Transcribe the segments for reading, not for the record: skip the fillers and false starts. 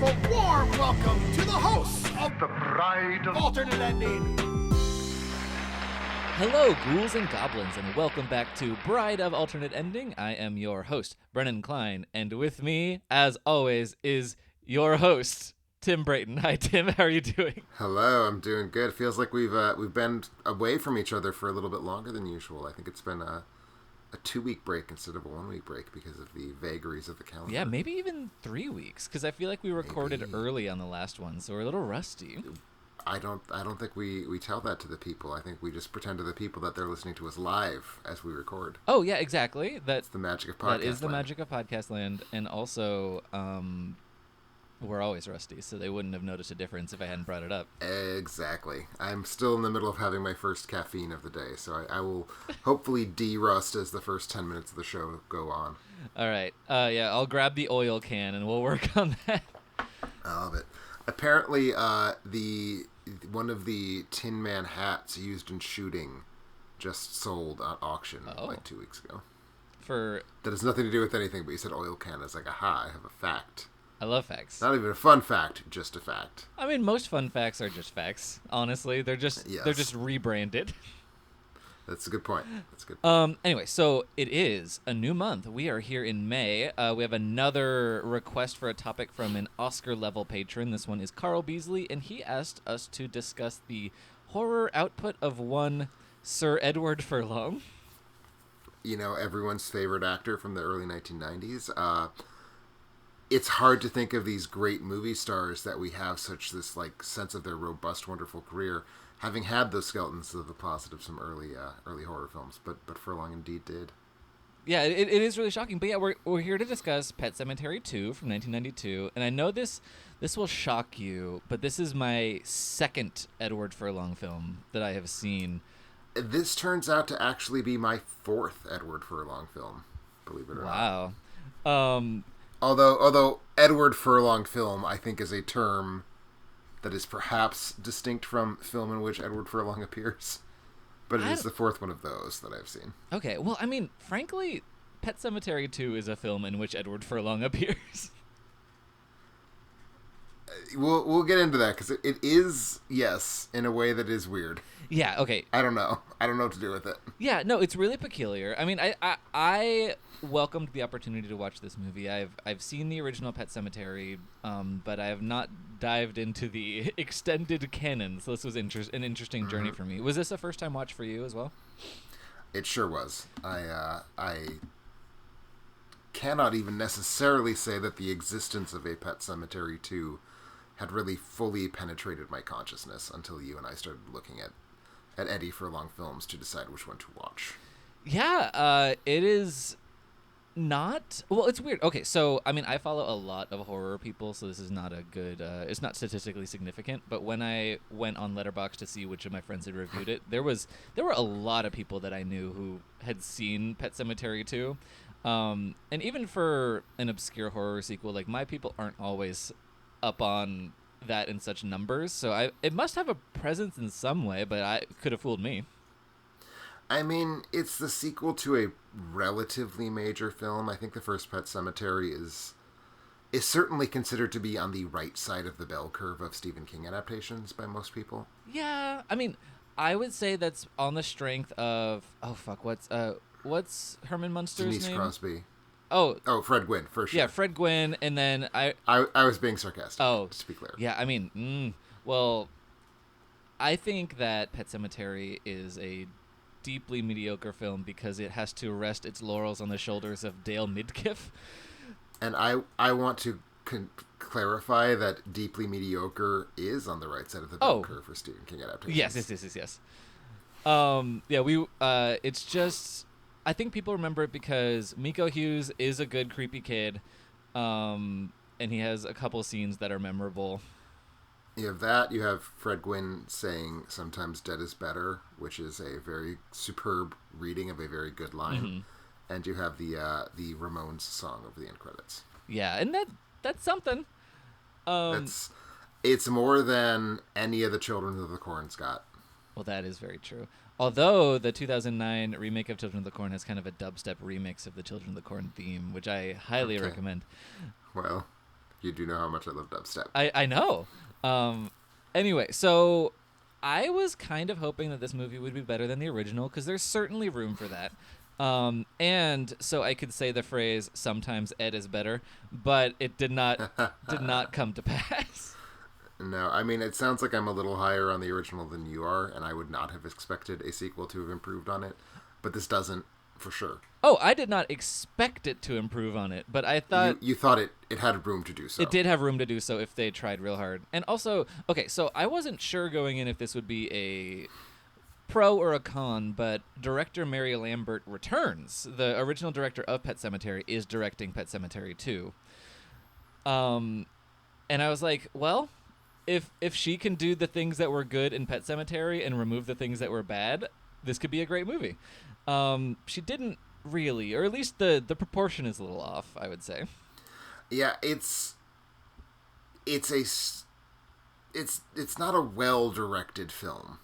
give a warm welcome to the hosts of the Bride of Alternate Ending. Hello, ghouls and goblins, and welcome back to Bride of Alternate Ending. I am your host, Brennan Klein, and with me, as always, is your host, Tim Brayton. Hi, Tim. How are you doing? Hello, I'm doing good. Feels like we've been away from each other for a little bit longer than usual. I think it's been a 2-week break instead of a 1-week break because of the vagaries of the calendar. Yeah, maybe even 3 weeks, because I feel like we recorded early on the last one, so we're a little rusty. I don't think we tell that to the people. I think we just pretend to the people that they're listening to us live as we record. Oh, yeah, exactly. That's the magic of podcast That is the land. magic of podcast land, and also we're always rusty, so they wouldn't have noticed a difference if I hadn't brought it up. Exactly. I'm still in the middle of having my first caffeine of the day, so I will hopefully de-rust as the first 10 minutes of the show go on. All right. Yeah, I'll grab the oil can, and we'll work on that. I love it. Apparently, one of the Tin Man hats used in shooting just sold at auction like 2 weeks ago. That has nothing to do with anything, but you said oil can. It's like, aha, I have a fact. I love facts. Not even a fun fact, just a fact. I mean, most fun facts are just facts. Honestly, they're just rebranded. That's a good point. Anyway, so it is a new month. We are here in May. We have another request for a topic from an Oscar-level patron. This one is Carl Beasley, and he asked us to discuss the horror output of one Sir Edward Furlong. You know, everyone's favorite actor from the early 1990s. It's hard to think of these great movie stars that we have such this like sense of their robust, wonderful career, having had those skeletons of the closet of some early horror films, but Furlong indeed did. Yeah, it is really shocking. But yeah, we're here to discuss Pet Sematary 2 from 1992, and I know this will shock you, but this is my second Edward Furlong film that I have seen. This turns out to actually be my fourth Edward Furlong film, believe it or not. Wow. Although Edward Furlong film, I think, is a term that is perhaps distinct from film in which Edward Furlong appears. But it is the fourth one of those that I've seen. Okay, well, I mean, frankly, Pet Sematary 2 is a film in which Edward Furlong appears. We'll get into that, because it is, yes, in a way that is weird. Yeah, okay. I don't know what to do with it. Yeah, no, it's really peculiar. I mean, I welcomed the opportunity to watch this movie. I've seen the original Pet Sematary, but I have not dived into the extended canon, so this was an interesting journey for me. Was this a first-time watch for you as well? It sure was. I cannot even necessarily say that the existence of a Pet Sematary 2 had really fully penetrated my consciousness until you and I started looking at Eddie Furlong films to decide which one to watch. Yeah, it is not... Well, it's weird. Okay, so, I mean, I follow a lot of horror people, so this is not a good... it's not statistically significant, but when I went on Letterboxd to see which of my friends had reviewed it, there were a lot of people that I knew who had seen Pet Sematary 2. And even for an obscure horror sequel, like, my people aren't always up on that in such numbers, so it must have a presence in some way, but it could have fooled me. I mean, it's the sequel to a relatively major film. I think the first Pet Sematary is certainly considered to be on the right side of the bell curve of Stephen King adaptations by most people. Yeah, I mean, I would say that's on the strength of what's Herman Munster's Denise name? Crosby. Oh, Fred Gwynn, for sure. Yeah, Fred Gwynn, and then I was being sarcastic. Oh, just to be clear. Yeah, I mean, well, I think that Pet Sematary is a deeply mediocre film because it has to rest its laurels on the shoulders of Dale Midkiff. And I want to clarify that deeply mediocre is on the right side of the bell curve for Stephen King adaptations. Yes. It's just... I think people remember it because Miko Hughes is a good creepy kid, and he has a couple scenes that are memorable. You have that. You have Fred Gwynn saying "Sometimes dead is better," which is a very superb reading of a very good line. Mm-hmm. And you have the Ramones song over the end credits. Yeah, and that's something. It's more than any of the Children of the Corn's got. Well, that is very true. Although the 2009 remake of Children of the Corn has kind of a dubstep remix of the Children of the Corn theme, which I highly recommend. Well, You do know how much I love dubstep. I know. Anyway, so I was kind of hoping that this movie would be better than the original because there's certainly room for that. And so I could say the phrase "sometimes Ed is better," but it did not come to pass. No, I mean, it sounds like I'm a little higher on the original than you are, and I would not have expected a sequel to have improved on it. But this doesn't, for sure. Oh, I did not expect it to improve on it, but I thought You thought it had room to do so. it did have room to do so if they tried real hard. And also, okay, so I wasn't sure going in if this would be a pro or a con, but director Mary Lambert returns. The original director of Pet Sematary is directing Pet Sematary 2. And I was like, well, if she can do the things that were good in Pet Sematary and remove the things that were bad, this could be a great movie. She didn't really, or at least the proportion is a little off, I would say. Yeah, it's not a well-directed film,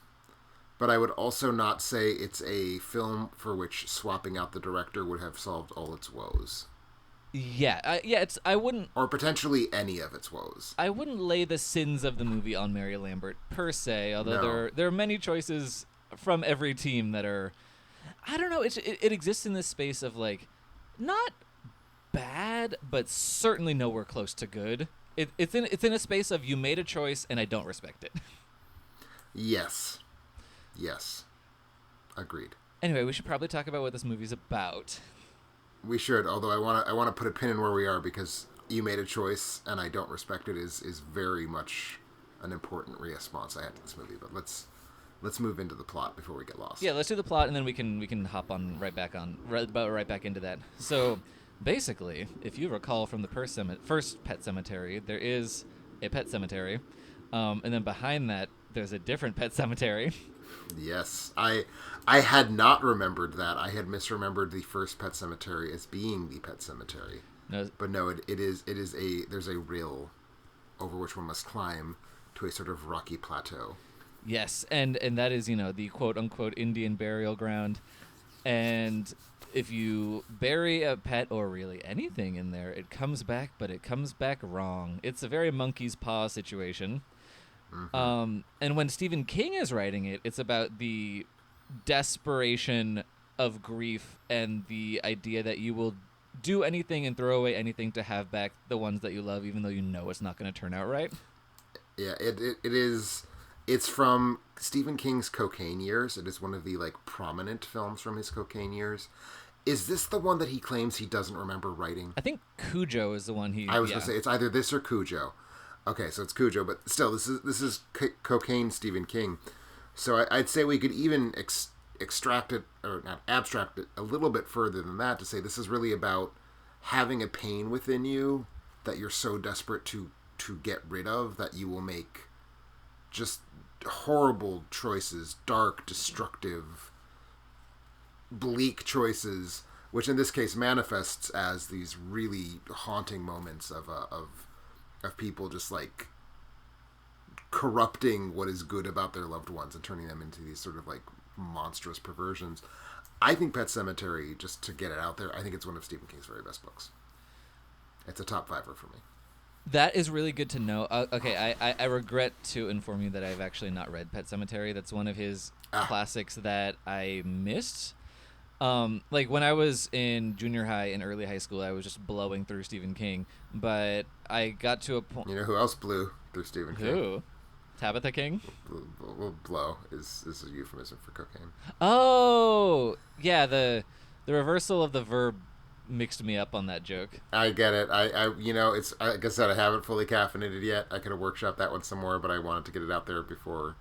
but I would also not say it's a film for which swapping out the director would have solved all its woes. Yeah, I wouldn't, or potentially any of its woes. I wouldn't lay the sins of the movie on Mary Lambert per se, although No. there are many choices from every team that are, I don't know, it exists in this space of like, not bad, but certainly nowhere close to good. It's in a space of you made a choice and I don't respect it. Yes. Agreed. Anyway, we should probably talk about what this movie's about. We should, although I want to put a pin in where we are because you made a choice and I don't respect it is very much an important response I had to this movie. But let's move into the plot before we get lost. Yeah, let's do the plot and then we can hop on right back into that. So, basically, if you recall from the first Pet Sematary, there is a pet cemetery, and then behind that there's a different pet cemetery. Yes, I had not remembered that. I had misremembered the first Pet Sematary as being the Pet Cemetery. No, But no, there's a rill over which one must climb to a sort of rocky plateau. yes, and that is, the quote unquote Indian burial ground. And if you bury a pet or really anything in there, it comes back, but it comes back wrong. It's a very monkey's paw situation. Mm-hmm. And when Stephen King is writing it, it's about the desperation of grief and the idea that you will do anything and throw away anything to have back the ones that you love, even though you know it's not going to turn out right. Yeah, it is. It's from Stephen King's cocaine years. It is one of the prominent films from his cocaine years. Is this the one that he claims he doesn't remember writing? I think Cujo is the one he. I was going to say it's either this or Cujo. Okay, so it's Cujo, but still, this is cocaine Stephen King. So I'd say we could even extract it, or not abstract it, a little bit further than that to say this is really about having a pain within you that you're so desperate to get rid of that you will make just horrible choices, dark, destructive, bleak choices, which in this case manifests as these really haunting moments of people just corrupting what is good about their loved ones and turning them into these sort of monstrous perversions. I think Pet Sematary, just to get it out there, I think it's one of Stephen King's very best books. It's a top fiver for me. That is really good to know. Okay, I regret to inform you that I've actually not read Pet Sematary. That's one of his classics that I missed. When I was in junior high and early high school, I was just blowing through Stephen King. But I got to a point. You know who else blew through Stephen King? Who? Tabitha King? Well, blow is a euphemism for cocaine. Oh, yeah. The reversal of the verb mixed me up on that joke. I get it. It's like I said, I haven't fully caffeinated yet. I could have workshopped that one some more, but I wanted to get it out there before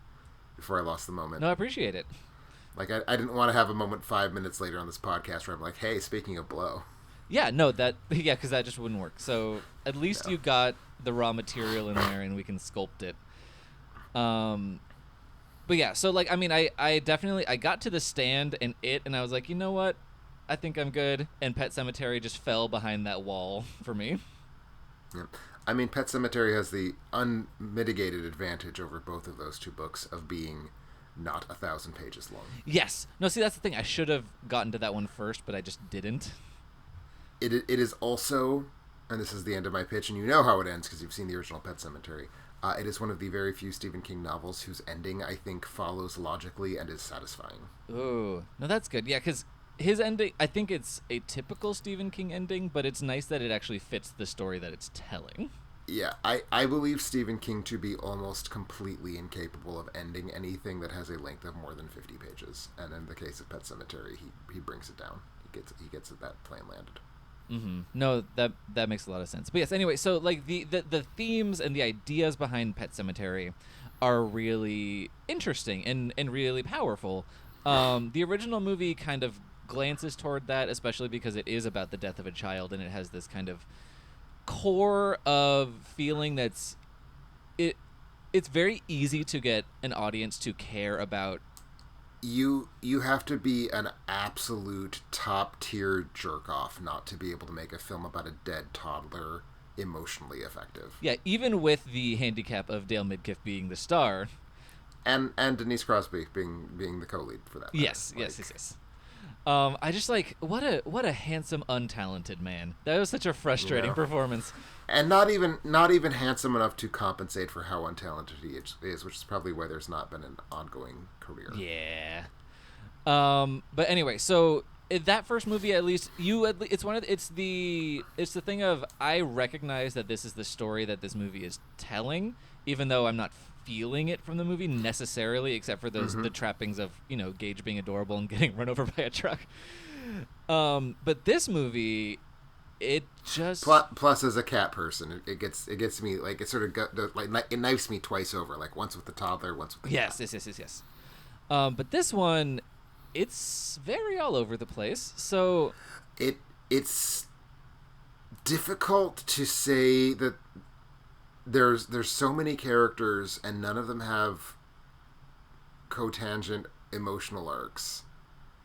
I lost the moment. No, I appreciate it. I didn't want to have a moment 5 minutes later on this podcast where I'm like, hey, speaking of blow. Yeah, no, because that just wouldn't work. So at least you got the raw material in there and we can sculpt it. But yeah, so I definitely, I got to the stand and I was like, you know what? I think I'm good. And Pet Sematary just fell behind that wall for me. Yeah. I mean, Pet Sematary has the unmitigated advantage over both of those two books of being not 1,000 pages long. Yes. No, see, that's the thing. I should have gotten to that one first, but I just didn't. It is also and this is the end of my pitch, and you know how it ends because you've seen the original Pet Sematary. It is one of the very few Stephen King novels whose ending, I think, follows logically and is satisfying. Ooh, no, that's good. Yeah, because his ending, I think it's a typical Stephen King ending, but it's nice that it actually fits the story that it's telling. Yeah, I believe Stephen King to be almost completely incapable of ending anything that has a length of more than 50 pages. And in the case of Pet Sematary, he brings it down. He gets that plane landed. Mm-hmm. No, that makes a lot of sense. But yes, anyway, so like the themes and the ideas behind Pet Sematary are really interesting and really powerful. The original movie kind of glances toward that, especially because it is about the death of a child, and it has this kind of core of feeling it's very easy to get an audience to care about. You have to be an absolute top tier jerk off not to be able to make a film about a dead toddler emotionally effective. Yeah, even with the handicap of Dale Midkiff being the star. And Denise Crosby being the co-lead for that. Yes. I just like what a handsome, untalented man. That was such a frustrating performance. And not even handsome enough to compensate for how untalented he is, which is probably why there's not been an ongoing career. Yeah. But anyway, so in that first movie, at least it's the thing of I recognize that this is the story that this movie is telling, even though I'm not feeling it from the movie necessarily, except for those the trappings of Gage being adorable and getting run over by a truck. But this movie, it just plus as a cat person, it gets me like it sort of it knifes me twice over, like once with the toddler, once with the cat. Yes. But this one, it's very all over the place. So it's difficult to say that there's so many characters and none of them have cotangent emotional arcs,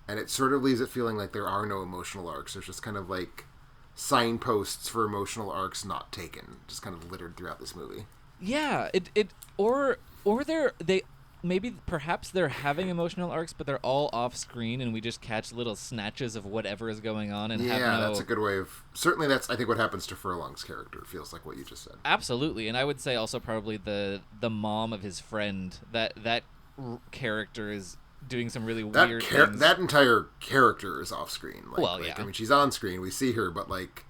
and it sort of leaves it feeling like there are no emotional arcs. There's just kind of like signposts for emotional arcs not taken, just kind of littered throughout this movie. Yeah, or perhaps they're having emotional arcs, but they're all off screen, and we just catch little snatches of whatever is going on. And that's a good way of. Certainly, that's I think what happens to Furlong's character. It feels like what you just said. Absolutely, and I would say also probably the mom of his friend. That character is doing some really weird things. That entire character is off screen. Yeah. I mean, she's on screen. We see her, but like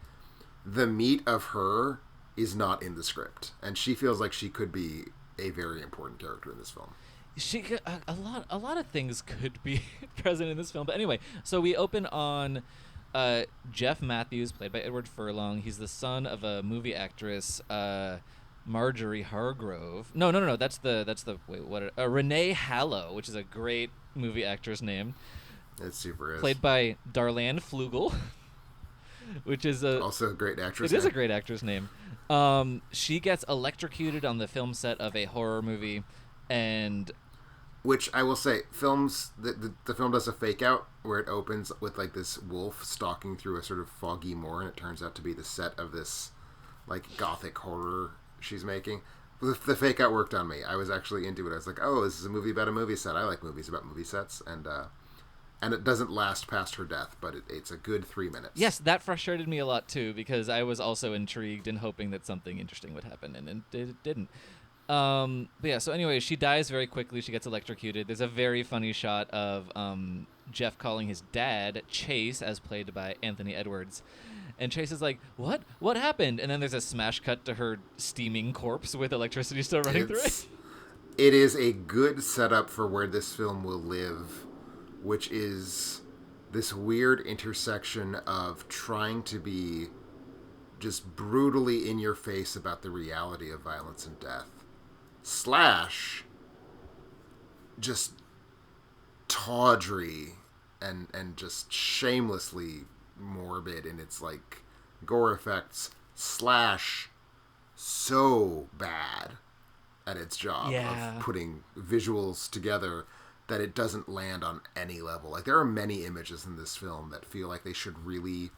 the meat of her is not in the script, and she feels like she could be a very important character in this film. A lot of things could be present in this film, but anyway, so we open on Jeff Matthews, played by Edward Furlong. He's the son of a movie actress, Marjorie Hargrove. No. That's the Renee Hallow, which is a great movie actress name. It super is. Played by Darlene Flugel, which is also a great actress. It is a great actress name. She gets electrocuted on the film set of a horror movie, and which I will say, films the film does a fake out where it opens with like this wolf stalking through a sort of foggy moor, and it turns out to be the set of this like gothic horror she's making. The fake out worked on me. I was actually into it. I was like, oh, this is a movie about a movie set. I like movies about movie sets, and it doesn't last past her death, but it's a good 3 minutes. Yes, that frustrated me a lot too, because I was also intrigued and hoping that something interesting would happen, and it didn't. But yeah, so anyway, she dies very quickly. She gets electrocuted. There's a very funny shot of Jeff calling his dad Chase, as played by Anthony Edwards. And Chase is like, what? What happened? And then there's a smash cut to her steaming corpse with electricity still running through it. It is a good setup for where this film will live, which is this weird intersection of trying to be just brutally in your face about the reality of violence and death, / just tawdry and just shamelessly morbid in its like gore effects / so bad at its job of putting visuals together that it doesn't land on any level. Like, there are many images in this film that feel like they should really,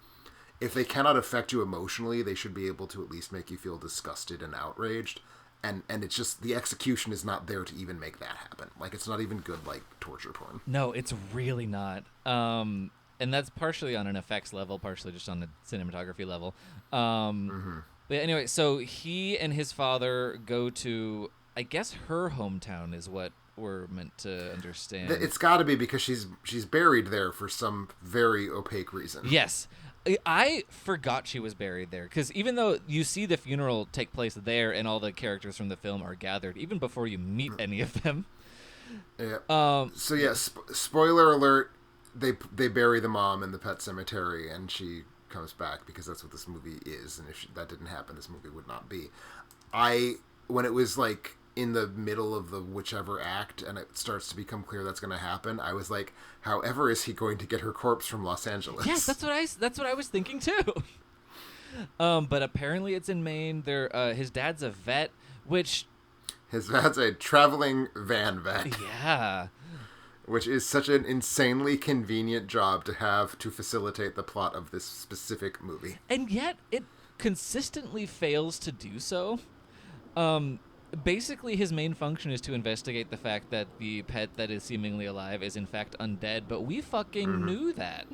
if they cannot affect you emotionally, they should be able to at least make you feel disgusted and outraged. And it's just, the execution is not there to even make that happen. Like, it's not even good, like, torture porn. No, it's really not. And and that's partially on an effects level, partially just on a cinematography level. But anyway, so he and his father go to, I guess her hometown is what we're meant to understand. It's got to be because she's buried there for some very opaque reason. Yes. I forgot she was buried there, because even though you see the funeral take place there and all the characters from the film are gathered, even before you meet any of them. Yeah. So yeah, spoiler alert, they bury the mom in the pet cemetery, and she comes back because that's what this movie is, and if that didn't happen, this movie would not be. When it was like in the middle of the whichever act and it starts to become clear that's going to happen, I was like, however is he going to get her corpse from Los Angeles? Yes, that's what I was thinking too. But apparently it's in Maine. His dad's a vet, which his dad's a traveling van vet. Yeah. Which is such an insanely convenient job to have to facilitate the plot of this specific movie. And yet it consistently fails to do so. Basically, his main function is to investigate the fact that the pet that is seemingly alive is in fact undead, but we fucking knew that.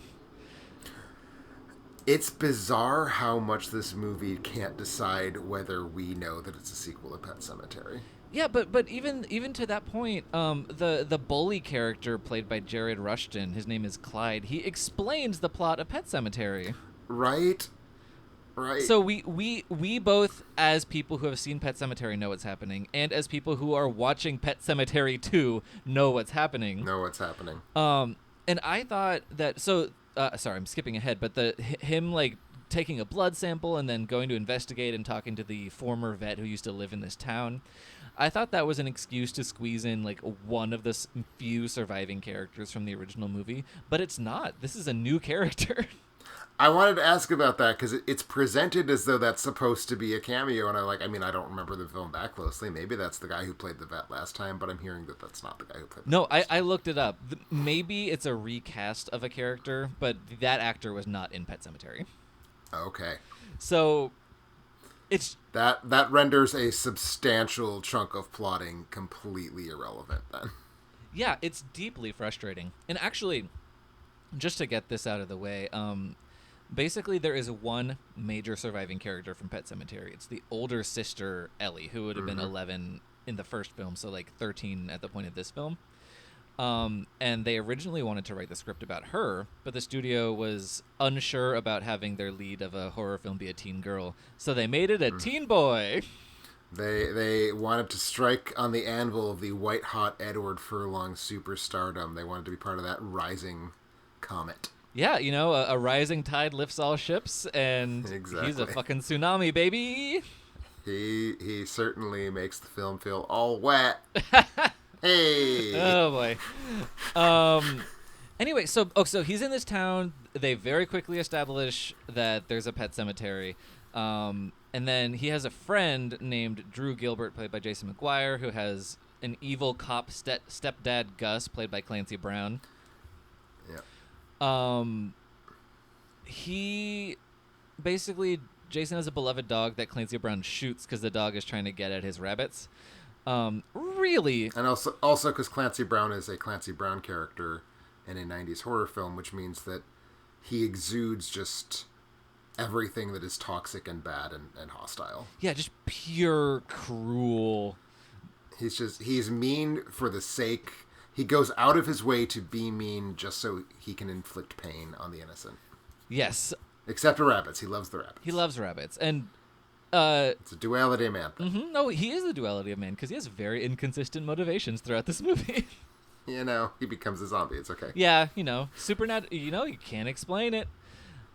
It's bizarre how much this movie can't decide whether we know that it's a sequel to Pet Sematary. Yeah, but even to that point, the bully character played by Jared Rushton, his name is Clyde, he explains the plot of Pet Sematary. Right. So we both, as people who have seen Pet Sematary, know what's happening, and as people who are watching Pet Sematary 2 know what's happening. And I thought that sorry, I'm skipping ahead, but him like taking a blood sample and then going to investigate and talking to the former vet who used to live in this town, I thought that was an excuse to squeeze in like one of the few surviving characters from the original movie, but it's not. This is a new character. I wanted to ask about that because it's presented as though that's supposed to be a cameo, and I don't remember the film that closely. Maybe that's the guy who played the vet last time, but I'm hearing that that's not the guy who played the vet. I looked it up. Maybe it's a recast of a character, but that actor was not in Pet Sematary. Okay. So it's that renders a substantial chunk of plotting completely irrelevant then. Yeah, it's deeply frustrating. And actually, just to get this out of the way, basically, there is one major surviving character from Pet Sematary. It's the older sister, Ellie, who would have been 11 in the first film, so like 13 at the point of this film. And they originally wanted to write the script about her, but the studio was unsure about having their lead of a horror film be a teen girl, so they made it a teen boy. They wanted to strike on the anvil of the white-hot Edward Furlong superstardom. They wanted to be part of that rising comet. Yeah, a rising tide lifts all ships, and He's a fucking tsunami, baby. He certainly makes the film feel all wet. Hey. Oh boy. Anyway, so he's in this town. They very quickly establish that there's a pet cemetery. And then he has a friend named Drew Gilbert, played by Jason McGuire, who has an evil cop stepdad Gus, played by Clancy Brown. Yeah. He basically, Jason has a beloved dog that Clancy Brown shoots because the dog is trying to get at his rabbits. Really, and also because Clancy Brown is a Clancy Brown character in a 90s horror film, which means that he exudes just everything that is toxic and bad and hostile. Yeah, just pure cruel. He's mean for the sake. He goes out of his way to be mean just so he can inflict pain on the innocent. Yes. Except for rabbits. He loves the rabbits. He loves rabbits. And it's a duality of man. Mm-hmm. No, he is the duality of man because he has very inconsistent motivations throughout this movie. He becomes a zombie. It's okay. Yeah, supernatural. You can't explain it.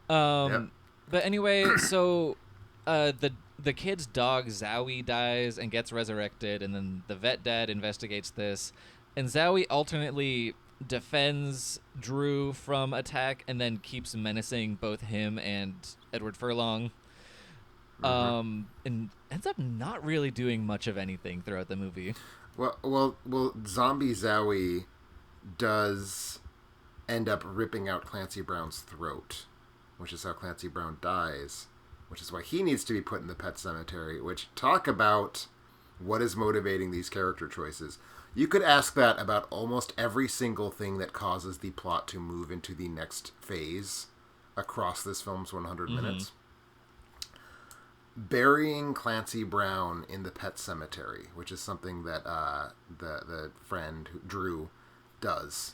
Yep. But anyway, so the kid's dog Zowie dies and gets resurrected, and then the vet dad investigates this, and Zowie alternately defends Drew from attack and then keeps menacing both him and Edward Furlong. And ends up not really doing much of anything throughout the movie. Well, Zombie Zowie does end up ripping out Clancy Brown's throat, which is how Clancy Brown dies, which is why he needs to be put in the pet cemetery, which, talk about What is motivating these character choices? You could ask that about almost every single thing that causes the plot to move into the next phase across this film's 100 minutes. Burying Clancy Brown in the pet cemetery, which is something that the friend Drew does.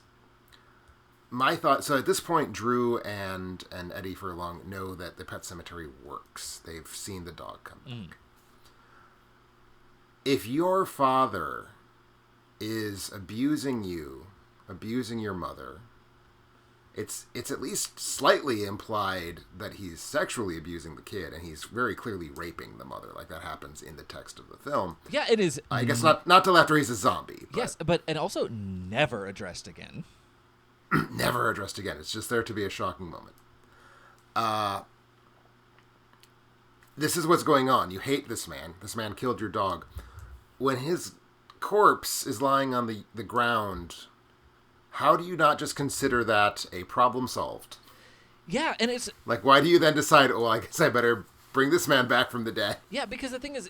My thought. So at this point, Drew and Eddie Furlong know that the pet cemetery works. They've seen the dog come back. If your father is abusing you, abusing your mother, it's at least slightly implied that he's sexually abusing the kid, and he's very clearly raping the mother. Like, that happens in the text of the film. Yeah, it is. I guess not till after he's a zombie. But Yes, but and also never addressed again. never addressed again. It's just there to be a shocking moment. This is what's going on. You hate this man. This man killed your dog. When his corpse is lying on the ground, how do you not just consider that a problem solved? Yeah, and it's... Like, why do you then decide, oh, I guess I better bring this man back from the dead? Yeah, because the thing is,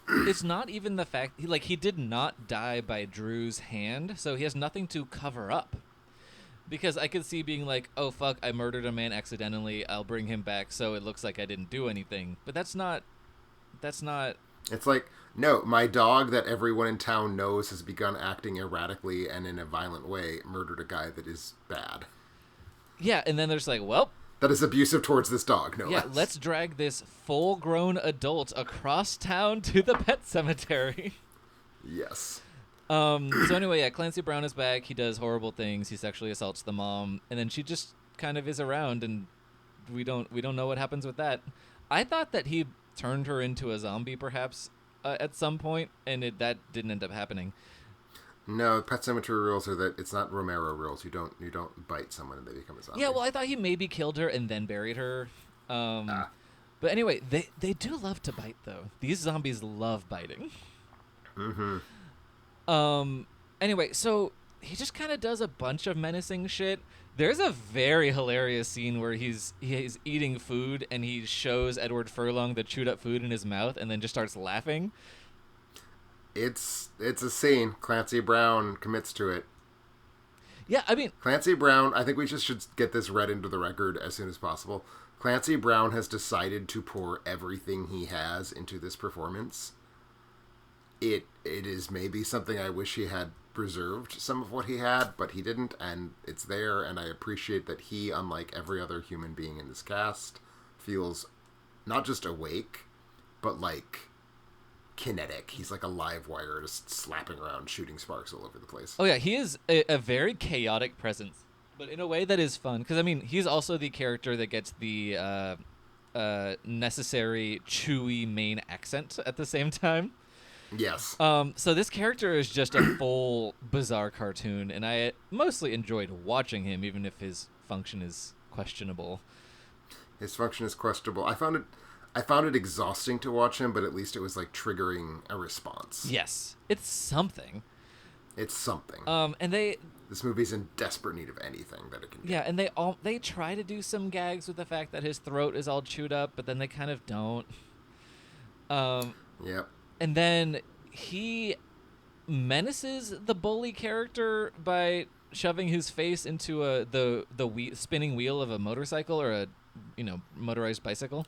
it's not even the fact... he did not die by Drew's hand, so he has nothing to cover up. Because I could see being like, oh, fuck, I murdered a man accidentally, I'll bring him back so it looks like I didn't do anything. But that's not... It's like, no, my dog that everyone in town knows has begun acting erratically and in a violent way murdered a guy that is bad. Yeah, and then there's like, well... That is abusive towards this dog, no Yeah, less. let's drag this full-grown adult across town to the pet cemetery. Yes. So anyway, yeah, Clancy Brown is back. He does horrible things. He sexually assaults the mom, and then she just kind of is around, and we don't know what happens with that. I thought that he turned her into a zombie, perhaps, at some point, and that didn't end up happening. No, Pet Cemetery rules are that it's not Romero rules. You don't bite someone and they become a zombie. Yeah, well, I thought he maybe killed her and then buried her. But anyway, they do love to bite, though. These zombies love biting. Mm-hmm. Anyway, so he just kind of does a bunch of menacing shit. There's a very hilarious scene where he's eating food and he shows Edward Furlong the chewed up food in his mouth and then just starts laughing. It's a scene. Clancy Brown commits to it. Yeah, I mean... Clancy Brown, I think we just should get this read into the record as soon as possible. Clancy Brown has decided to pour everything he has into this performance. It is maybe something I wish he had preserved some of what he had, but he didn't, and it's there, and I appreciate that he, unlike every other human being in this cast, feels not just awake, but like kinetic. He's like a live wire just slapping around, shooting sparks all over the place. Oh yeah, he is a very chaotic presence, but in a way that is fun, because I mean, he's also the character that gets the necessary chewy main accent at the same time. Yes. So this character is just a full bizarre cartoon, and I mostly enjoyed watching him, even if his function is questionable. His function is questionable. I found it exhausting to watch him, but at least it was like triggering a response. Yes, it's something. It's something. And this movie's in desperate need of anything that it can get. Yeah, and they try to do some gags with the fact that his throat is all chewed up, but then they kind of don't. Yep. And then he menaces the bully character by shoving his face into the spinning wheel of a motorcycle or a motorized bicycle.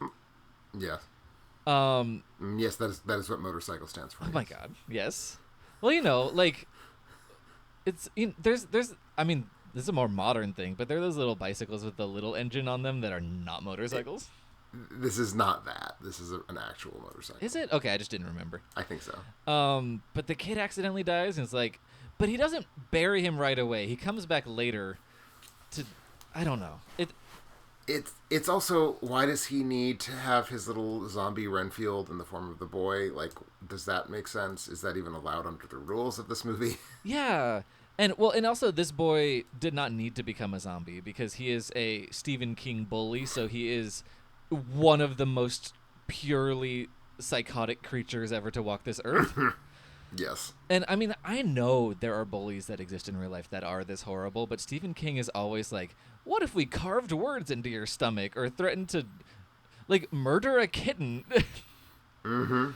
Yeah. Yes, that is what motorcycle stands for. Oh my god. Yes. Well, like it's there's I mean, this is a more modern thing, but there are those little bicycles with the little engine on them that are not motorcycles. This is not that. This is an actual motorcycle. Is it? Okay, I just didn't remember. I think so. But the kid accidentally dies, and it's like, but he doesn't bury him right away. He comes back later to, I don't know. It's also, why does he need to have his little zombie Renfield in the form of the boy? Like, does that make sense? Is that even allowed under the rules of this movie? Yeah. And also this boy did not need to become a zombie because he is a Stephen King bully, so he is one of the most purely psychotic creatures ever to walk this earth. Yes. And I mean, I know there are bullies that exist in real life that are this horrible, but Stephen King is always like, what if we carved words into your stomach or threatened to, like, murder a kitten? Mm-hmm.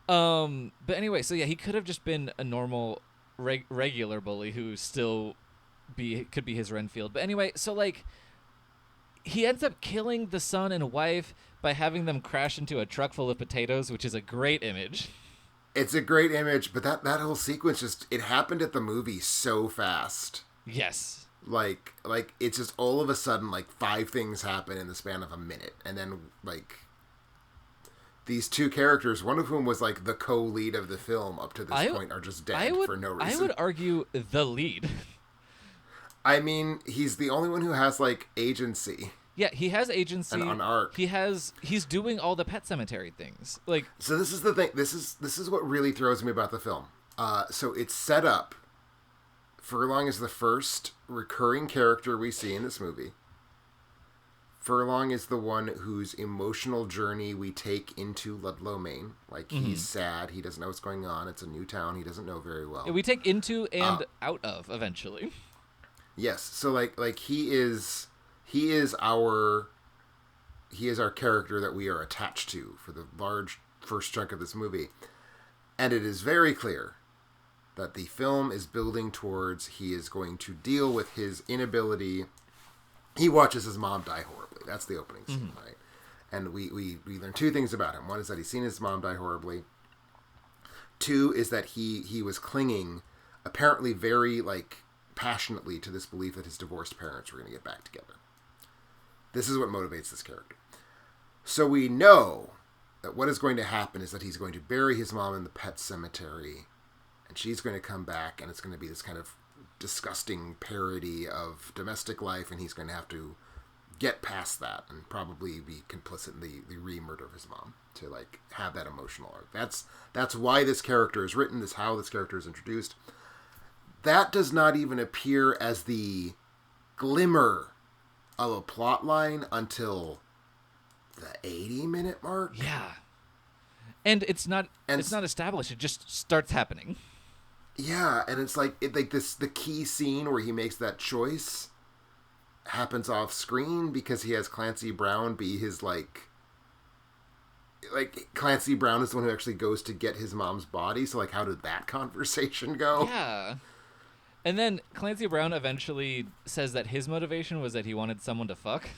But anyway, so yeah, he could have just been a normal, regular bully who still could be his Renfield. But anyway, so like he ends up killing the son and wife by having them crash into a truck full of potatoes, which is a great image. It's a great image, but that whole sequence just it happened at the movie so fast. Yes. Like it's just all of a sudden like 5 things happen in the span of a minute, and then like these 2 characters, one of whom was like the co-lead of the film up to this point, are just dead for no reason. I would argue the lead. I mean, he's the only one who has like agency. Yeah, he has agency. And an arc. He's doing all the Pet Sematary things. Like, so this is the thing. This is what really throws me about the film. So it's set up. Furlong is the first recurring character we see in this movie. Furlong is the one whose emotional journey we take into Ludlow, Maine. Like, he's sad. He doesn't know what's going on. It's a new town. He doesn't know very well. Yeah, we take into and out of eventually. Yes. So like he is our character that we are attached to for the large first chunk of this movie. And it is very clear that the film is building towards he is going to deal with his inability. He watches his mom die horribly. That's the opening scene, right? And we learn 2 things about him. One is that he's seen his mom die horribly. 2 is that he was clinging apparently very like passionately to this belief that his divorced parents were going to get back together. This is what motivates this character. So we know that what is going to happen is that he's going to bury his mom in the pet cemetery, and she's going to come back, and it's going to be this kind of disgusting parody of domestic life, and he's going to have to get past that and probably be complicit in the re-murder of his mom to like have that emotional arc. That's why this character is written. This is how this character is introduced. That does not even appear as the glimmer of a plot line until the 80-minute mark. Yeah. And it's not established. It just starts happening. Yeah, and it's like the key scene where he makes that choice happens off screen because he has Clancy Brown be his like Clancy Brown is the one who actually goes to get his mom's body. So like, how did that conversation go? Yeah. And then Clancy Brown eventually says that his motivation was that he wanted someone to fuck.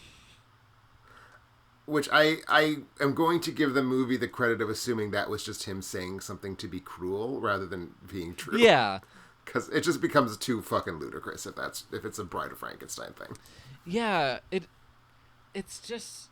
Which I am going to give the movie the credit of assuming that was just him saying something to be cruel rather than being true. Yeah. Because it just becomes too fucking ludicrous if it's a Bride of Frankenstein thing. Yeah, it's just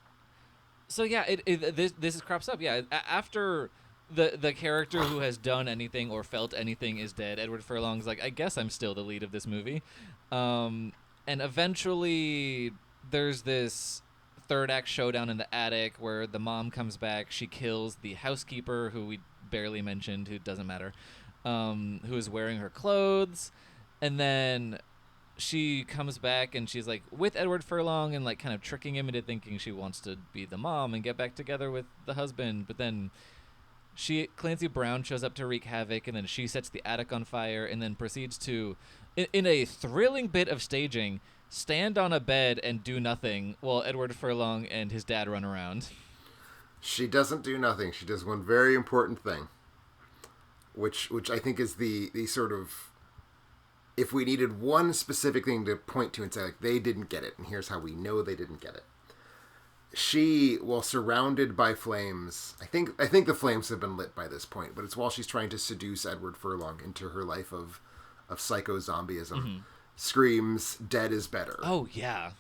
so yeah. This crops up. Yeah, after the character who has done anything or felt anything is dead, Edward Furlong's like, I guess I'm still the lead of this movie, and eventually there's this third act showdown in the attic where the mom comes back. She kills the housekeeper who we barely mentioned, who doesn't matter. Who is wearing her clothes, and then she comes back and she's like with Edward Furlong and like kind of tricking him into thinking she wants to be the mom and get back together with the husband, but then Clancy Brown shows up to wreak havoc, and then she sets the attic on fire and then proceeds to, in a thrilling bit of staging, stand on a bed and do nothing while Edward Furlong and his dad run around. She doesn't do nothing. She does one very important thing. Which I think is the sort of, if we needed one specific thing to point to and say, like, they didn't get it, and here's how we know they didn't get it. She, while surrounded by flames, I think the flames have been lit by this point, but it's while she's trying to seduce Edward Furlong into her life of psycho zombieism, screams, "Dead is better." Oh, yeah.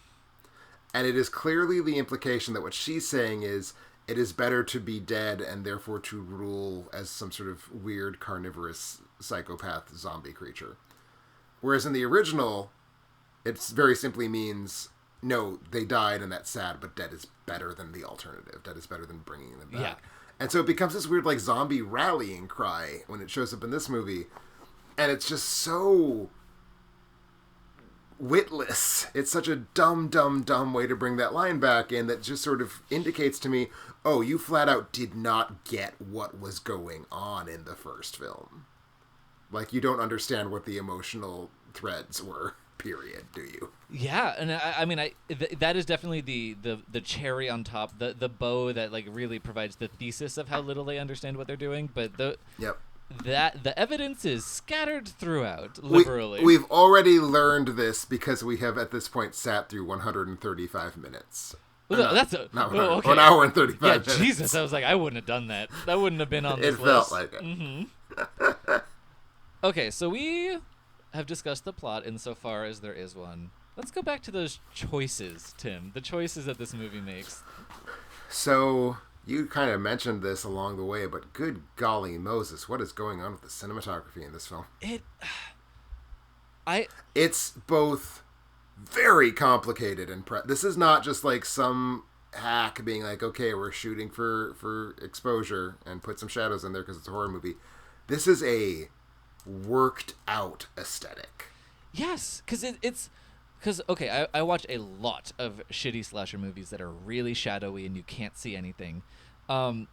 And it is clearly the implication that what she's saying is, it is better to be dead and therefore to rule as some sort of weird carnivorous psychopath zombie creature. Whereas in the original, it very simply means, no, they died and that's sad, but dead is better than the alternative. Dead is better than bringing them back. Yeah. And so it becomes this weird like zombie rallying cry when it shows up in this movie. And it's just so witless. It's such a dumb way to bring that line back in that just sort of indicates to me, oh, you flat out did not get what was going on in the first film. Like, you don't understand what the emotional threads were period, do you? Yeah, and I mean, that is definitely the cherry on top, the bow that like really provides the thesis of how little they understand what they're doing. But Yep. the evidence is scattered throughout, liberally. We've already learned this because we have at this point sat through 135 minutes. That's okay. 1 hour and 35 yeah, minutes. Jesus, I was like, I wouldn't have done that. That wouldn't have been on this It list. felt like it. Mm-hmm. Okay, so we have discussed the plot insofar as there is one. Let's go back to those choices, Tim. The choices that this movie makes. So, you kind of mentioned this along the way, but good golly Moses, what is going on with the cinematography in this film? It's both very complicated and this is not just like some hack being like, okay, we're shooting for exposure and put some shadows in there because it's a horror movie. This is a worked out aesthetic. Yes, because okay, I watch a lot of shitty slasher movies that are really shadowy and you can't see anything.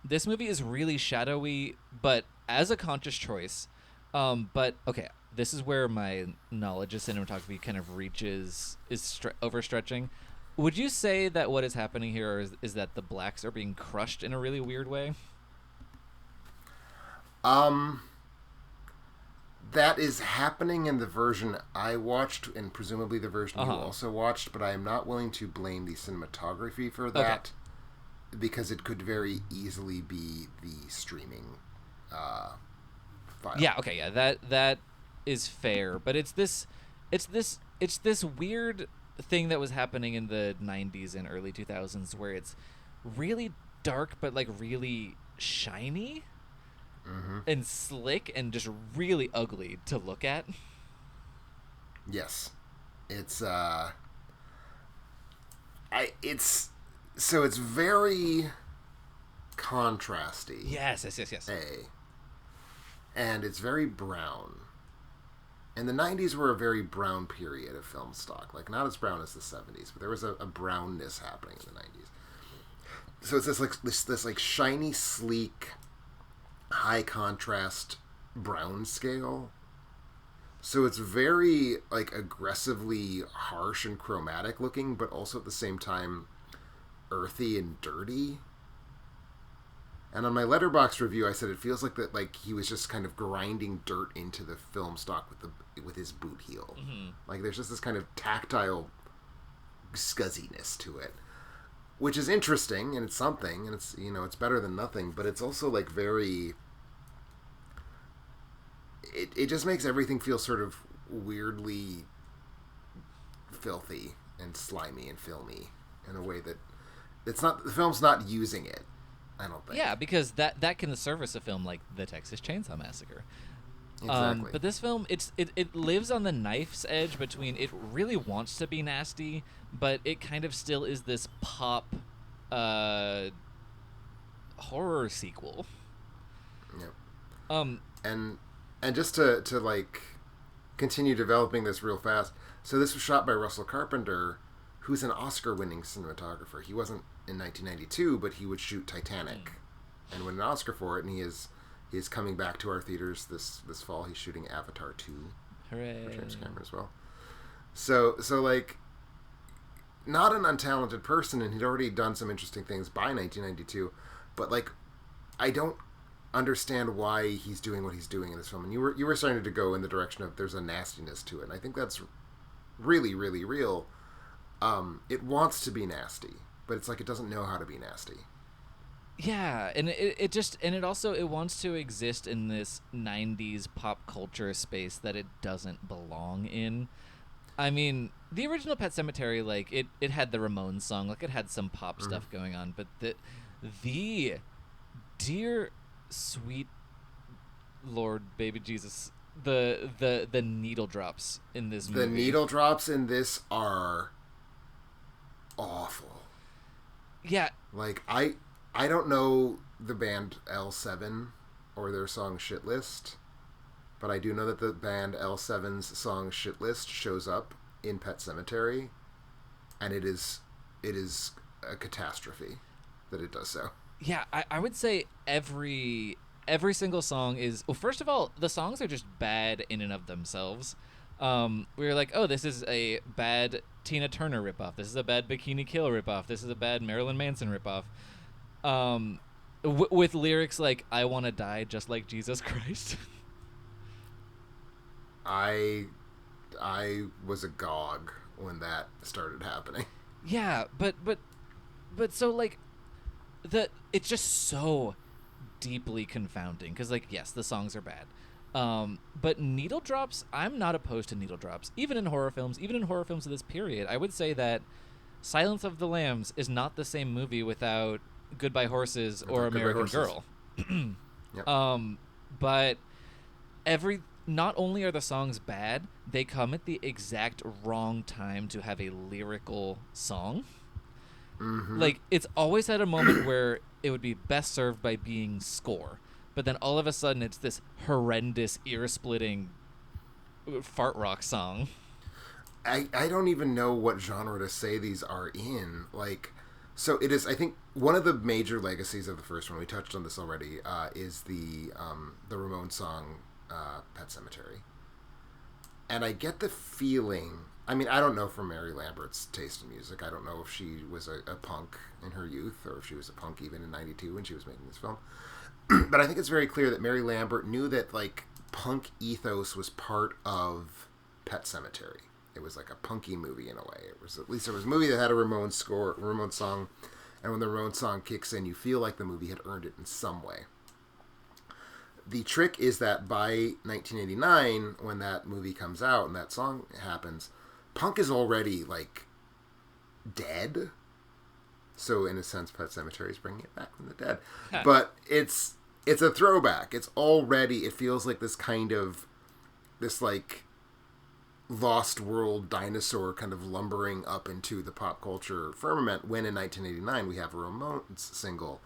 This movie is really shadowy, but as a conscious choice. But okay, this is where my knowledge of cinematography kind of is overstretching. Would you say that what is happening here is that the blacks are being crushed in a really weird way? That is happening in the version I watched, and presumably the version you also watched, but I am not willing to blame the cinematography for that, because it could very easily be the streaming file. Yeah, okay, yeah, that is fair, but it's this weird thing that was happening in the 90s and early 2000s where it's really dark but like really shiny. Mm-hmm. And slick and just really ugly to look at. Yes, it's it's very contrasty. Yes. And it's very brown. And the 90s were a very brown period of film stock. Like, not as brown as the 70s, but there was a brownness happening in the 90s. So it's this like shiny, sleek, high contrast brown scale. So it's very like aggressively harsh and chromatic looking, but also at the same time earthy and dirty. And on my Letterboxd review, I said it feels like that, like he was just kind of grinding dirt into the film stock with his boot heel. Mm-hmm. Like there's just this kind of tactile scuzziness to it, which is interesting, and it's something, and it's, you know, it's better than nothing. But it's also like very. It just makes everything feel sort of weirdly filthy and slimy and filmy in a way that it's not. The film's not using it. I don't think. Yeah, because that can service a film like The Texas Chainsaw Massacre. Exactly. But this film, it lives on the knife's edge between it really wants to be nasty, but it kind of still is this pop horror sequel. Yep. And just to like continue developing this real fast. So this was shot by Russell Carpenter, who's an Oscar-winning cinematographer. He wasn't in 1992, but he would shoot Titanic, and win an Oscar for it. And he is coming back to our theaters this fall. He's shooting Avatar 2. Hooray! For James Cameron as well. So like, not an untalented person, and he'd already done some interesting things by 1992. But like, I don't understand why he's doing what he's doing in this film. And you were starting to go in the direction of there's a nastiness to it, and I think that's really, really real. It wants to be nasty, but it's like it doesn't know how to be nasty. Yeah, and it also wants to exist in this 90s pop culture space that it doesn't belong in. I mean, the original Pet Sematary, like it had the Ramones song, like it had some pop stuff going on, but the dear sweet Lord baby Jesus, the needle drops in this movie. The needle drops in this are awful. Yeah. Like, I don't know the band L7 or their song Shit List, but I do know that the band L7's song Shit List shows up in Pet Sematary, and it is a catastrophe that it does so. Yeah, I would say every single song is... Well, first of all, the songs are just bad in and of themselves. We were like, oh, this is a bad Tina Turner ripoff. This is a bad Bikini Kill ripoff. This is a bad Marilyn Manson ripoff. With lyrics like "I want to die just like Jesus Christ." I was agog when that started happening. Yeah, but so like it's just so deeply confounding because like yes, the songs are bad. But needle drops, I'm not opposed to needle drops, even in horror films, of this period. I would say that Silence of the Lambs is not the same movie without Goodbye Horses or Goodbye American Horses. Girl. Yep. But not only are the songs bad, they come at the exact wrong time to have a lyrical song. Like, it's always at a moment where it would be best served by being score. But then all of a sudden, it's this horrendous, ear-splitting fart rock song. I don't even know what genre to say these are in. Like, so it is. I think one of the major legacies of the first one, we touched on this already, is the Ramones song "Pet Sematary," and I get the feeling. I mean, I don't know from Mary Lambert's taste in music. I don't know if she was a punk in her youth, or if she was a punk even in '92 when she was making this film. But I think it's very clear that Mary Lambert knew that like punk ethos was part of Pet Sematary. It was like a punky movie in a way. It was a movie that had a Ramones score, Ramones song, and when the Ramones song kicks in, you feel like the movie had earned it in some way. The trick is that by 1989, when that movie comes out and that song happens, punk is already like dead. So in a sense, Pet Sematary is bringing it back from the dead. But it's a throwback. It feels like this like lost world dinosaur kind of lumbering up into the pop culture firmament when in 1989 we have a Ramones single.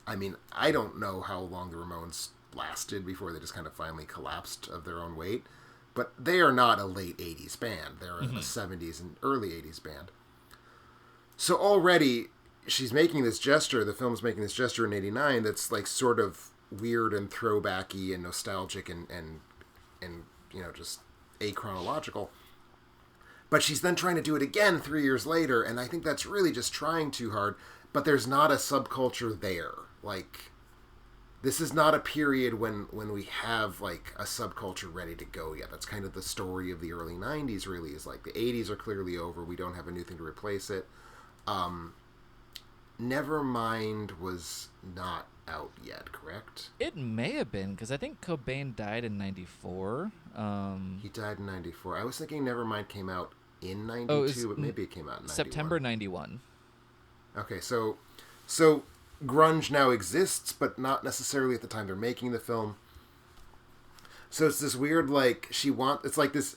I mean, I don't know how long the Ramones lasted before they just kind of finally collapsed of their own weight, but they are not a late 80s band. They're a 70s and early 80s band. So already she's making this gesture, the film's making this gesture in 89 that's like sort of weird and throwbacky and nostalgic and you know, just achronological. But she's then trying to do it again 3 years later, and I think that's really just trying too hard, but there's not a subculture there. Like, this is not a period when we have like a subculture ready to go yet. That's kind of the story of the early 90s really, is like the 80s are clearly over, we don't have a new thing to replace it. Nevermind was not out yet, correct? It may have been, because I think Cobain died in 94. He died in 94. I was thinking Nevermind came out in 92, but maybe it came out in 91. September 91. Okay, so grunge now exists, but not necessarily at the time they're making the film. So it's this weird, like, it's like this,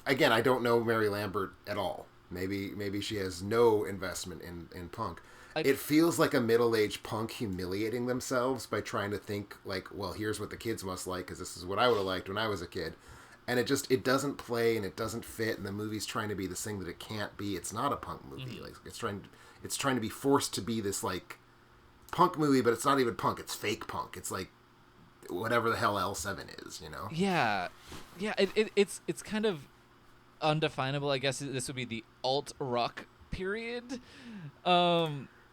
again, I don't know Mary Lambert at all. Maybe she has no investment in punk. It feels like a middle-aged punk humiliating themselves by trying to think like, well, here's what the kids must like because this is what I would have liked when I was a kid. And it doesn't play and it doesn't fit, and the movie's trying to be this thing that it can't be. It's not a punk movie. Like it's trying to be forced to be this like punk movie, but it's not even punk. It's fake punk. It's like whatever the hell L7 is, you know? Yeah. It's kind of undefinable. I guess this would be the alt rock period,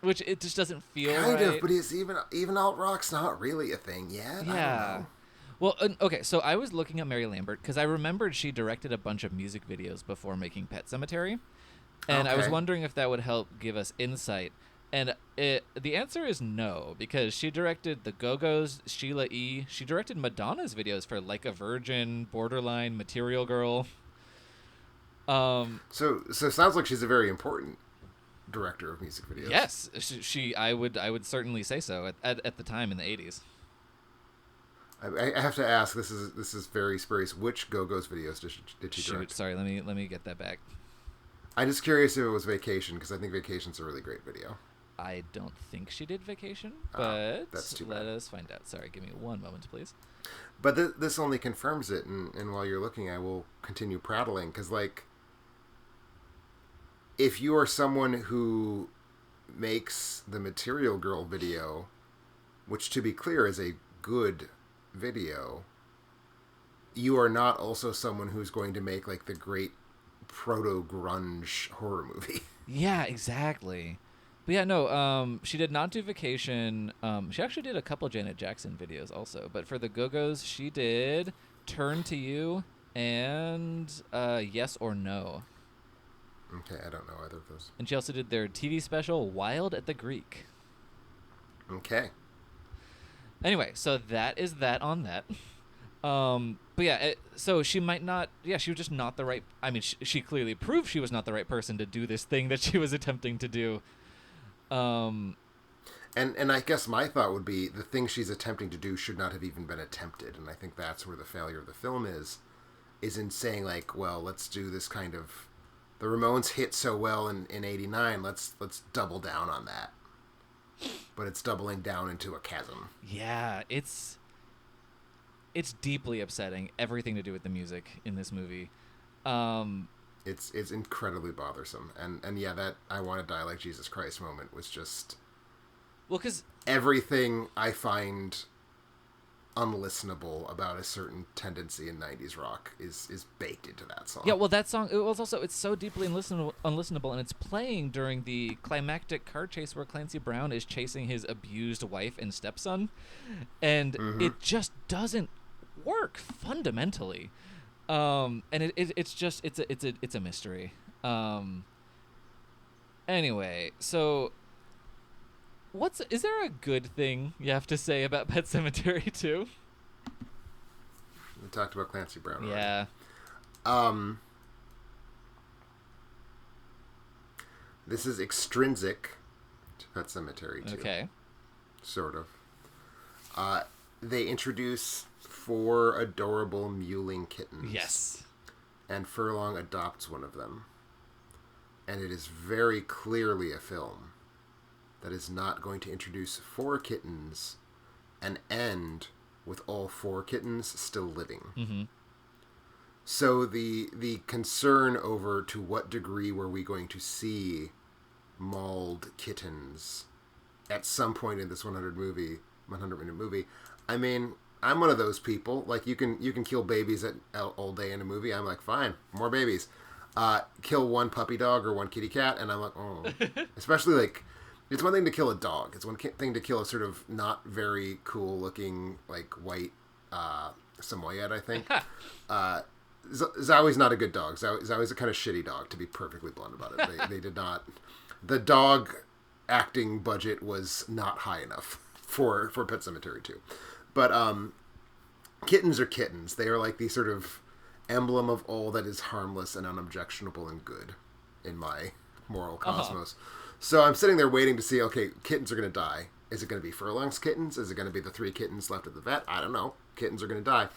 which it just doesn't feel kind right. of. But it's even alt rock's not really a thing yet. Yeah. I don't know. Well, okay. So I was looking at Mary Lambert because I remembered she directed a bunch of music videos before making Pet Sematary, and I was wondering if that would help give us insight. And the answer is no, because she directed the Go-Go's, Sheila E. She directed Madonna's videos for Like a Virgin, Borderline, Material Girl. So it sounds like she's a very important director of music videos. Yes, I would certainly say so at the time in the 80s. I have to ask. This is very spurious. Which Go-Go's videos did she direct? Sorry, let me get that back. I'm just curious if it was Vacation, because I think Vacation's a really great video. I don't think she did Vacation, but that's too bad. Let us find out. Sorry, give me one moment, please. But this only confirms it, and while you're looking, I will continue prattling, because, like, if you are someone who makes the Material Girl video, which, to be clear, is a good video, you are not also someone who's going to make like the great proto-grunge horror movie. Yeah, exactly. But yeah, no, she did not do Vacation. She actually did a couple Janet Jackson videos also. But for the Go-Go's, she did Turn to You and Yes or No. Okay, I don't know either of those. And she also did their TV special, Wild at the Greek. Okay. Anyway, so that is that on that. But yeah, so she might not. Yeah, she was just not the right. I mean, she clearly proved she was not the right person to do this thing that she was attempting to do. And I guess my thought would be the thing she's attempting to do should not have even been attempted, and I think that's where the failure of the film is in saying like, well, let's do this kind of. The Ramones hit so well in '89. Let's double down on that. But it's doubling down into a chasm. Yeah, it's deeply upsetting, everything to do with the music in this movie. It's incredibly bothersome. And yeah, that I Want to Die Like Jesus Christ moment was just... Well, because... Everything I find unlistenable about a certain tendency in 90s rock is baked into that song. Yeah, well, that song, it's so deeply unlistenable, and it's playing during the climactic car chase where Clancy Brown is chasing his abused wife and stepson, and it just doesn't work fundamentally. And it's a mystery. Anyway, so is there a good thing you have to say about Pet Sematary 2? We talked about Clancy Brown already. Yeah. This is extrinsic to Pet Sematary 2. Okay. Sort of. They introduce 4 adorable mewling kittens. Yes. And Furlong adopts one of them. And it is very clearly a film that is not going to introduce 4 kittens and end with all 4 kittens still living. Mm-hmm. So the concern over to what degree were we going to see mauled kittens at some point in this 100-minute movie. I mean, I'm one of those people. Like, you can kill babies all day in a movie. I'm like, fine, more babies. Kill one puppy dog or one kitty cat, and I'm like, oh. Especially, like, it's one thing to kill a dog. It's one thing to kill a sort of not very cool-looking, like, white Samoyed, I think. Zowie's not a good dog. Zowie's a kind of shitty dog, to be perfectly blunt about it. They did not... The dog acting budget was not high enough for Pet Sematary 2. But kittens are kittens. They are like the sort of emblem of all that is harmless and unobjectionable and good in my moral cosmos. So I'm sitting there waiting to see, okay, kittens are going to die. Is it going to be Furlong's kittens? Is it going to be the 3 kittens left at the vet? I don't know. Kittens are going to die.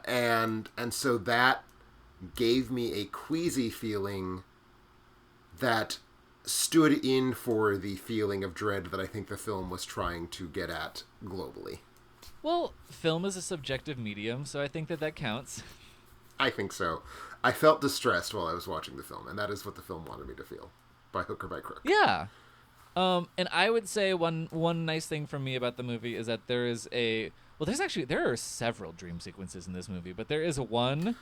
And so that gave me a queasy feeling that stood in for the feeling of dread that I think the film was trying to get at globally. Well, film is a subjective medium, so I think that counts. I think so. I felt distressed while I was watching the film, and that is what the film wanted me to feel, by hook or by crook. Yeah. And I would say one nice thing for me about the movie is that there are several dream sequences in this movie, but there is one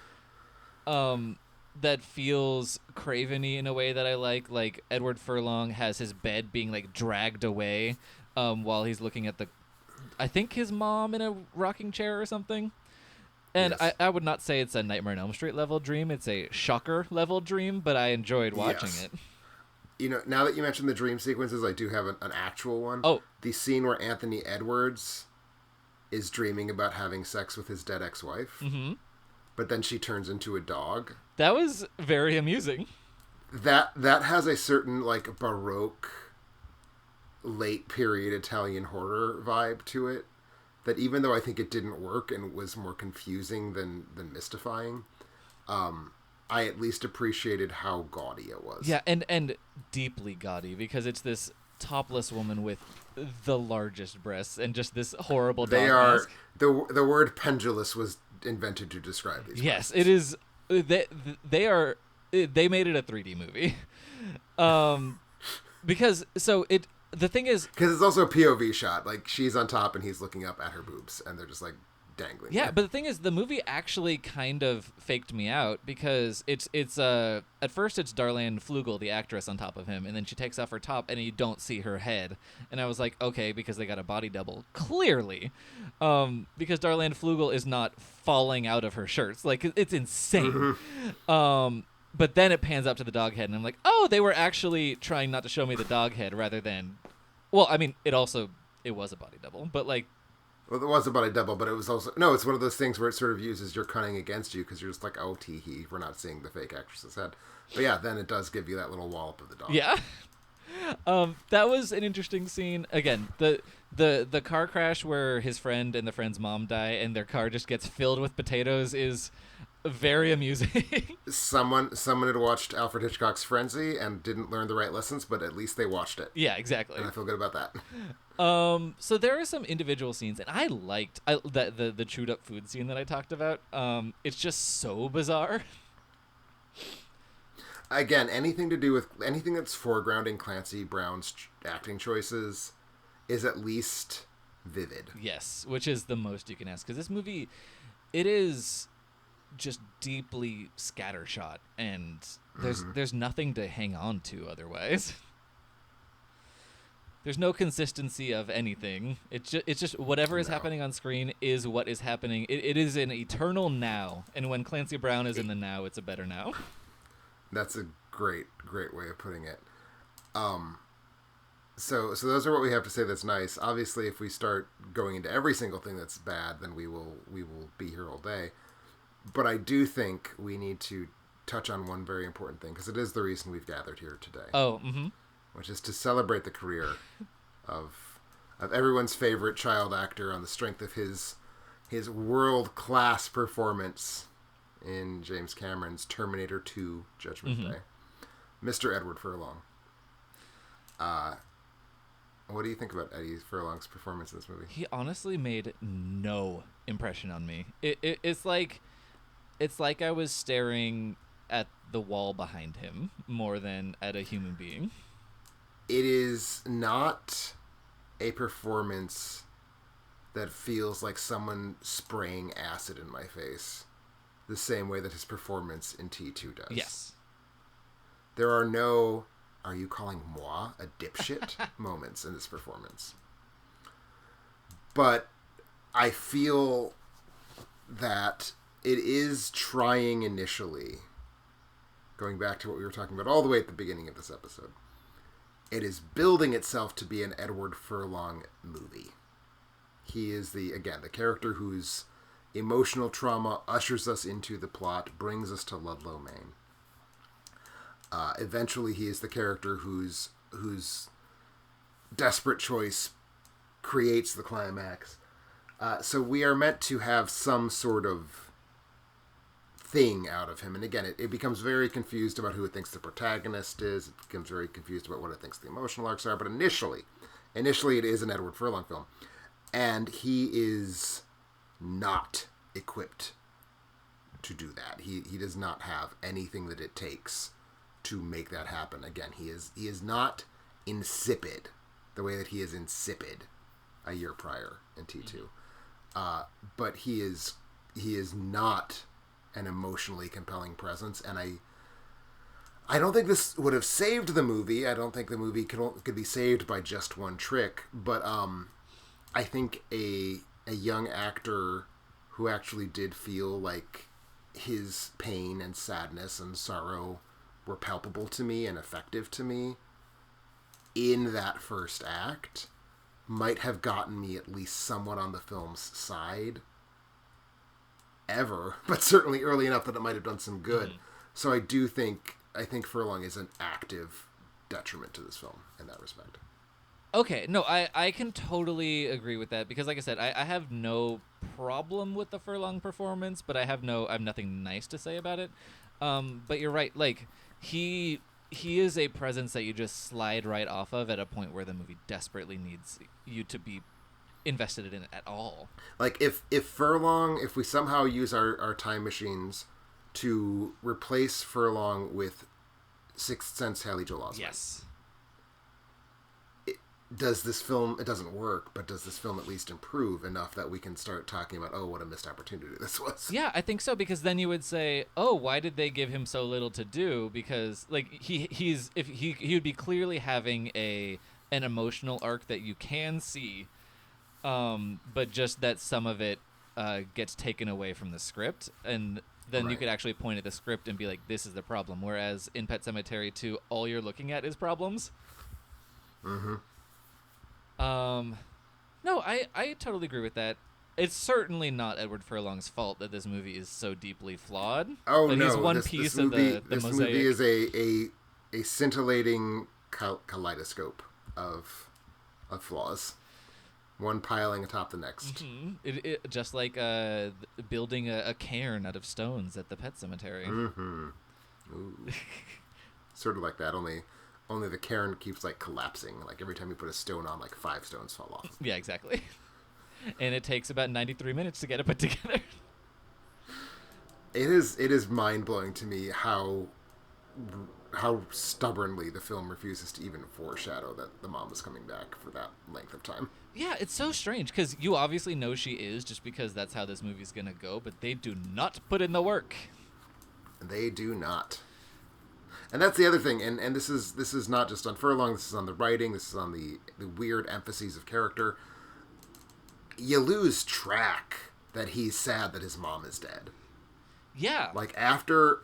that feels craveny in a way that I like Edward Furlong has his bed being like dragged away while he's looking at I think his mom in a rocking chair or something. And yes. I would not say it's a Nightmare on Elm Street level dream. It's a Shocker level dream, but I enjoyed watching it. You know, now that you mentioned the dream sequences, I do have an actual one. Oh. The scene where Anthony Edwards is dreaming about having sex with his dead ex-wife, but then she turns into a dog. That was very amusing. That has a certain, like, Baroque, late period Italian horror vibe to it, that even though I think it didn't work and was more confusing than mystifying, I at least appreciated how gaudy it was. Yeah, and deeply gaudy, because it's this topless woman with the largest breasts and just this horrible dog mask. The word pendulous was invented to describe these Yes, breasts. it is. They made it a 3D movie. Because the thing is, because it's also a POV shot. Like, she's on top and he's looking up at her boobs, and they're just like dangling. Yeah, there. but the thing is, the movie actually kind of faked me out because it's at first it's Darlene Flugel, the actress, on top of him, and then she takes off her top and you don't see her head, and I was like, okay, because they got a body double, clearly, because Darlene Flugel is not falling out of her shirts, like it's insane. But then it pans up to the dog head, and I'm like, oh, they were actually trying not to show me the dog head rather than, well, I mean, it was a body double, but like. Well, it was a body double, but it was also... No, it's one of those things where it sort of uses your cunning against you because you're just like, oh, tee-hee, we're not seeing the fake actress's head. But yeah, then it does give you that little wallop of the dog. Yeah. That was an interesting scene. Again, the car crash where his friend and the friend's mom die and their car just gets filled with potatoes is very amusing. Someone had watched Alfred Hitchcock's Frenzy and didn't learn the right lessons, but at least they watched it. Yeah, exactly. And I feel good about that. So there are some individual scenes, and I liked the chewed up food scene that I talked about. It's just so bizarre. Again, anything to do with anything that's foregrounding Clancy Brown's acting choices is at least vivid. Yes, which is the most you can ask, because this movie, it is just deeply scattershot, and there's nothing to hang on to otherwise. There's no consistency of anything. It's just whatever is happening on screen is what is happening. It is an eternal now, and when Clancy Brown is in the now, it's a better now. That's a great way of putting it. So those are what we have to say that's nice. Obviously, if we start going into every single thing that's bad, then we will be here all day. But I do think we need to touch on one very important thing, because it is the reason we've gathered here today. Oh, which is to celebrate the career of everyone's favorite child actor on the strength of his world-class performance in James Cameron's Terminator 2: Judgment Day. Mr. Edward Furlong. What do you think about Eddie Furlong's performance in this movie? He honestly made no impression on me. It's like I was staring at the wall behind him more than at a human being. It is not a performance that feels like someone spraying acid in my face the same way that his performance in T2 does. Yes. There are no, are you calling moi a dipshit moments in this performance. But I feel that it is trying initially, going back to what we were talking about all the way at the beginning of this episode. It is building itself to be an Edward Furlong movie. He is the character whose emotional trauma ushers us into the plot, brings us to Ludlow, Maine. Eventually, he is the character whose desperate choice creates the climax. So we are meant to have some sort of thing out of him. And again, it becomes very confused about who it thinks the protagonist is. It becomes very confused about what it thinks the emotional arcs are. But initially it is an Edward Furlong film. And he is not equipped to do that. He does not have anything that it takes to make that happen. Again, he is not insipid the way that he is insipid a year prior in T2. But he is not an emotionally compelling presence, and I don't think this would have saved the movie. I don't think the movie could be saved by just one trick, but I think a young actor who actually did feel like his pain and sadness and sorrow were palpable to me and effective to me in that first act might have gotten me at least somewhat on the film's side ever, but certainly early enough that it might have done some good. So I think Furlong is an active detriment to this film in that respect. Okay, no, I can totally agree with that, because like I said, I have no problem with the Furlong performance, but I have nothing nice to say about it. But you're right, like he is a presence that you just slide right off of at a point where the movie desperately needs you to be invested in it at all. Like if Furlong, if we somehow use our time machines to replace Furlong with Sixth Sense Haley Joel Osment. Yes. does this film, it doesn't work, but does this film at least improve enough that we can start talking about, oh, what a missed opportunity this was? Yeah, I think so, because then you would say, oh, why did they give him so little to do? Because like he would be clearly having an emotional arc that you can see, but just that some of it gets taken away from the script, and then you could actually point at the script and be like, this is the problem. Whereas in Pet Sematary 2, all you're looking at is problems. Mm-hmm. No, I totally agree with that. It's certainly not Edward Furlong's fault that this movie is so deeply flawed. Oh, but no. He's one piece of the this mosaic. Movie is a scintillating kaleidoscope of flaws. One piling atop the next. Mm-hmm. It just like building a cairn out of stones at the pet cemetery. Mm-hmm. Ooh. Sort of like that, only the cairn keeps like collapsing. Like every time you put a stone on, like 5 stones fall off. Yeah, exactly. And it takes about 93 minutes to get it put together. It is mind-blowing to me how stubbornly the film refuses to even foreshadow that the mom was coming back for that length of time. Yeah, it's so strange, because you obviously know she is, just because that's how this movie's gonna go, but they do not put in the work. They do not. And that's the other thing, and this is not just on Furlong, this is on the writing, this is on the weird emphases of character. You lose track that he's sad that his mom is dead. Yeah. Like, after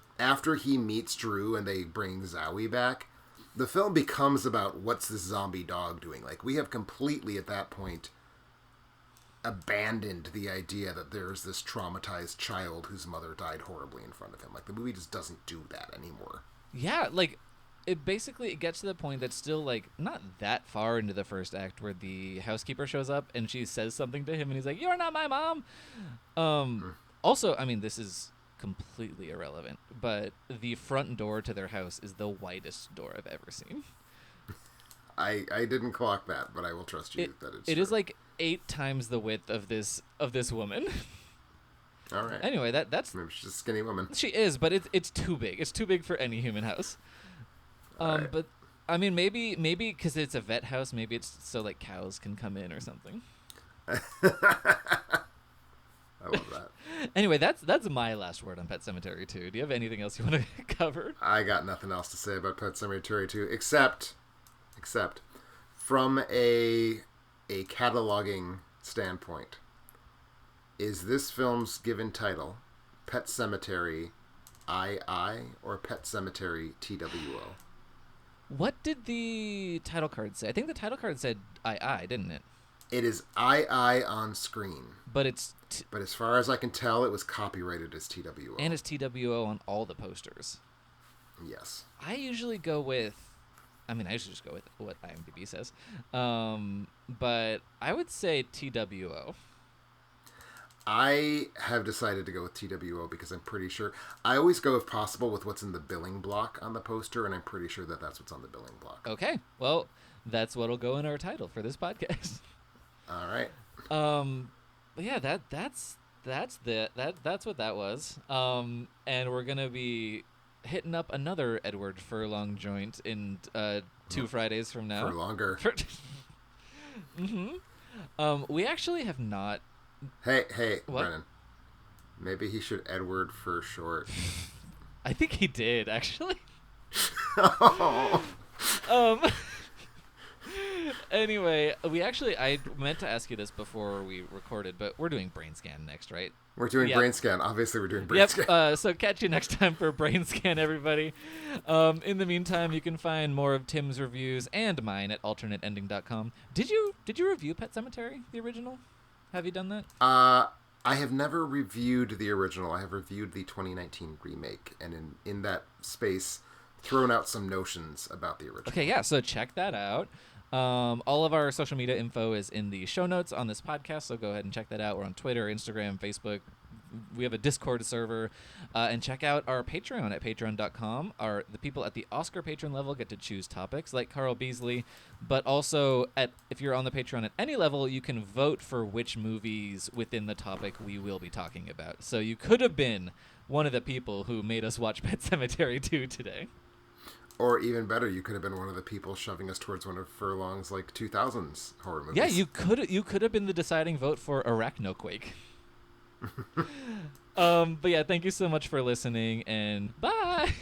he meets Drew and they bring Zowie back, the film becomes about what's this zombie dog doing. Like, we have completely, at that point, abandoned the idea that there's this traumatized child whose mother died horribly in front of him. Like, the movie just doesn't do that anymore. Yeah, like, it gets to the point that's still, like, not that far into the first act where the housekeeper shows up and she says something to him and he's like, "You're not my mom!" Also, I mean, this is completely irrelevant, but the front door to their house is the widest door I've ever seen. I didn't clock that, but I will trust you that it's It true. is like 8 times the width of this woman. All right. Anyway, that's Maybe she's a skinny woman. she is, but it's too big. It's too big for any human house. Right. But I mean, maybe because it's a vet house, maybe it's so like cows can come in or something. I love that. Anyway, that's my last word on Pet Sematary 2. Do you have anything else you want to cover? I got nothing else to say about Pet Sematary 2 except from a cataloging standpoint. Is this film's given title Pet Sematary II or Pet Sematary TWO? What did the title card say? I think the title card said II, didn't it? It is II on screen. But it's But as far as I can tell, it was copyrighted as TWO. and it's TWO on all the posters. Yes. I usually go with, I mean, I usually just go with what IMDb says. But I would say TWO. I have decided to go with TWO because I'm pretty sure. I always go, if possible, with what's in the billing block on the poster, and I'm pretty sure that that's what's on the billing block. Okay, well, that's what'll go in our title for this podcast. All right. But yeah, that's what that was. And we're gonna be hitting up another Edward Furlong joint in 2 Fridays from now. For longer. We actually have not. Hey, What? Brennan. Maybe he should Edward for short. I think he did actually. Oh. Anyway, I meant to ask you this before we recorded, but we're doing Brain Scan next, right? We're doing Yep. Brain Scan. Obviously, we're doing Brain Scan. Yep. So catch you next time for Brain Scan, everybody. In the meantime, you can find more of Tim's reviews and mine at alternateending.com. Did you review Pet Sematary, the original? Have you done that? I have never reviewed the original. I have reviewed the 2019 remake, and in that space, thrown out some notions about the original. Okay, yeah. So check that out. All of our social media info is in the show notes on this podcast, so go ahead and check that out. We're on Twitter, Instagram, Facebook. We have a Discord server, and check out our Patreon at patreon.com. The people at the Oscar patron level get to choose topics like Carl Beasley, but also if you're on the Patreon at any level, you can vote for which movies within the topic we will be talking about. So you could have been one of the people who made us watch Pet Sematary 2 today. Or even better, you could have been one of the people shoving us towards one of Furlong's like 2000s horror movies. Yeah, you could have been the deciding vote for Arachnoquake. But yeah, thank you so much for listening, and bye.